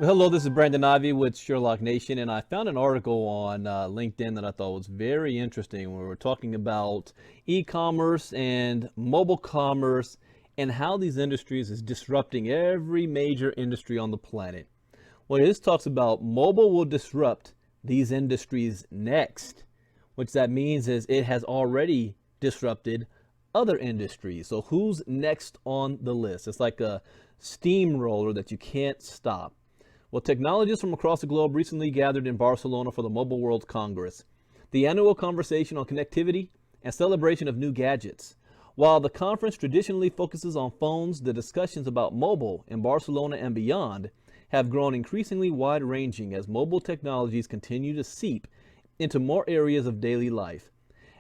Well, hello, this is Brandon Ivey with Sherlock Nation, and I found an article on LinkedIn that I thought was very interesting. Where we're talking about e-commerce and mobile commerce and how these industries is disrupting every major industry on the planet. Well, this talks about mobile will disrupt these industries next, which that means is it has already disrupted other industries. So who's next on the list? It's like a steamroller that you can't stop. Well, technologists from across the globe recently gathered in Barcelona for the Mobile World Congress, the annual conversation on connectivity and celebration of new gadgets. While the conference traditionally focuses on phones, the discussions about mobile in Barcelona and beyond have grown increasingly wide-ranging as mobile technologies continue to seep into more areas of daily life.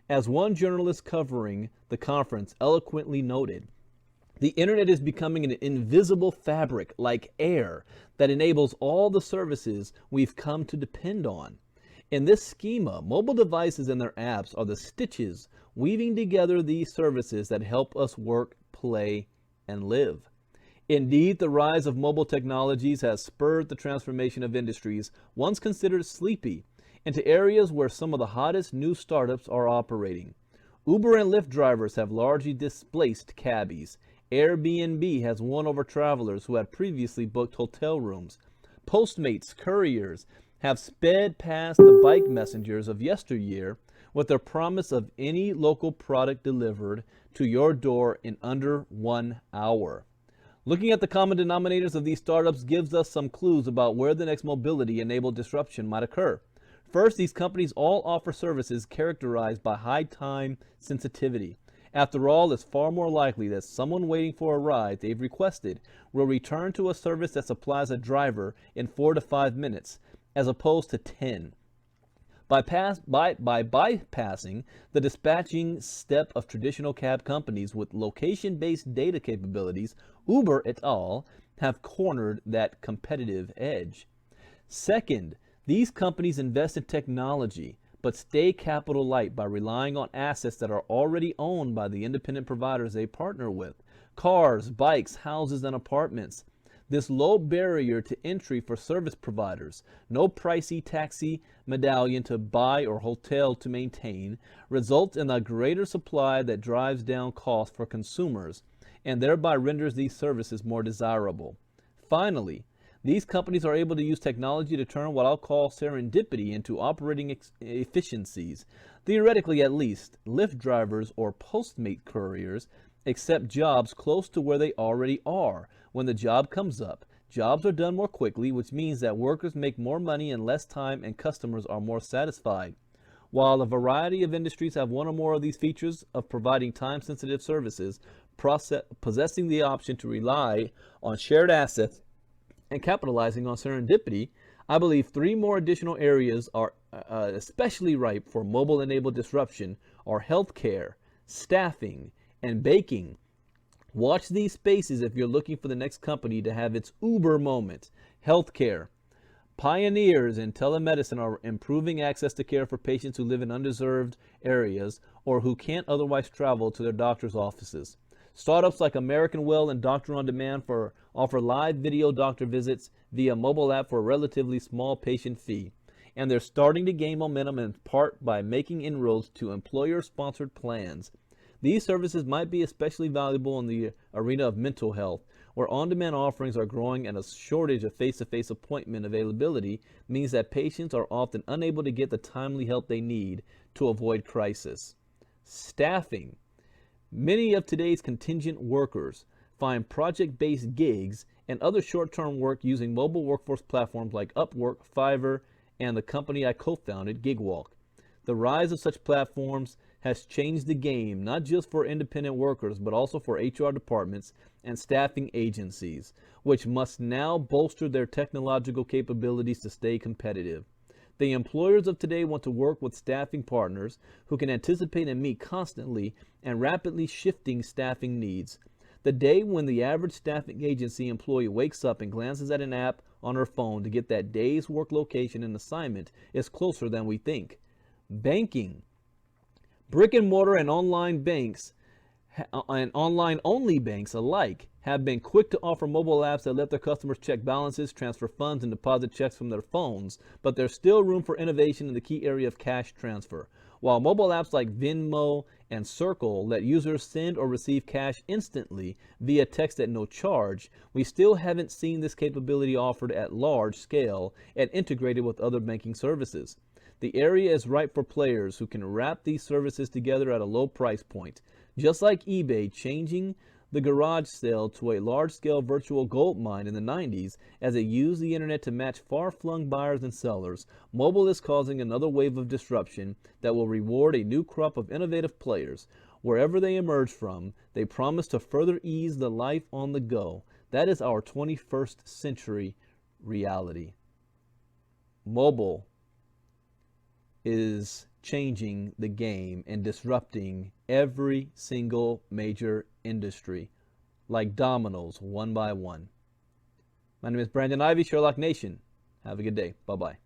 As one journalist covering the conference eloquently noted, the internet is becoming an invisible fabric like air that enables all the services we've come to depend on. In this schema, mobile devices and their apps are the stitches weaving together these services that help us work, play, and live. Indeed, the rise of mobile technologies has spurred the transformation of industries once considered sleepy into areas where some of the hottest new startups are operating. Uber and Lyft drivers have largely displaced cabbies. Airbnb has won over travelers who had previously booked hotel rooms. Postmates couriers have sped past the bike messengers of yesteryear with their promise of any local product delivered to your door in under 1 hour. Looking at the common denominators of these startups gives us some clues about where the next mobility-enabled disruption might occur. First, these companies all offer services characterized by high time sensitivity. After all, it's far more likely that someone waiting for a ride they've requested will return to a service that supplies a driver in 4 to 5 minutes, as opposed to 10. By bypassing the dispatching step of traditional cab companies with location-based data capabilities, Uber et al. Have cornered that competitive edge. Second, these companies invest in technology, but stay capital light by relying on assets that are already owned by the independent providers they partner with. Cars, bikes, houses, and apartments. This low barrier to entry for service providers, no pricey taxi medallion to buy or hotel to maintain, results in a greater supply that drives down costs for consumers and thereby renders these services more desirable. Finally, these companies are able to use technology to turn what I'll call serendipity into operating efficiencies. Theoretically, at least, Lyft drivers or Postmate couriers accept jobs close to where they already are. When the job comes up, jobs are done more quickly, which means that workers make more money in less time and customers are more satisfied. While a variety of industries have one or more of these features of providing time-sensitive services, possessing the option to rely on shared assets and capitalizing on serendipity, I believe 3 more additional areas are especially ripe for mobile-enabled disruption are healthcare, staffing, and baking. Watch these spaces if you're looking for the next company to have its Uber moment. Healthcare. Pioneers in telemedicine are improving access to care for patients who live in undeserved areas or who can't otherwise travel to their doctor's offices. Startups like American Well and Doctor on Demand offer live video doctor visits via mobile app for a relatively small patient fee. And they're starting to gain momentum in part by making inroads to employer-sponsored plans. These services might be especially valuable in the arena of mental health, where on-demand offerings are growing and a shortage of face-to-face appointment availability means that patients are often unable to get the timely help they need to avoid crisis. Staffing. Many of today's contingent workers find project-based gigs and other short-term work using mobile workforce platforms like Upwork, Fiverr, and the company I co-founded, GigWalk. The rise of such platforms has changed the game, not just for independent workers, but also for HR departments and staffing agencies, which must now bolster their technological capabilities to stay competitive. The employers of today want to work with staffing partners who can anticipate and meet constantly and rapidly shifting staffing needs. The day when the average staffing agency employee wakes up and glances at an app on her phone to get that day's work location and assignment is closer than we think. Banking. Brick and mortar and online banks and online only banks alike have been quick to offer mobile apps that let their customers check balances, transfer funds, and deposit checks from their phones, but there's still room for innovation in the key area of cash transfer. While mobile apps like Venmo and Circle let users send or receive cash instantly via text at no charge, we still haven't seen this capability offered at large scale and integrated with other banking services. The area is ripe for players who can wrap these services together at a low price point. Just like eBay changing the garage sale to a large-scale virtual gold mine in the 90s as it used the internet to match far-flung buyers and sellers, mobile is causing another wave of disruption that will reward a new crop of innovative players. Wherever they emerge from, they promise to further ease the life on the go. That is our 21st century reality. Mobile is changing the game and disrupting every single major industry like dominoes, one by one. My name is Brandon Ivey, Sherlock Nation. Have a good day. Bye-bye.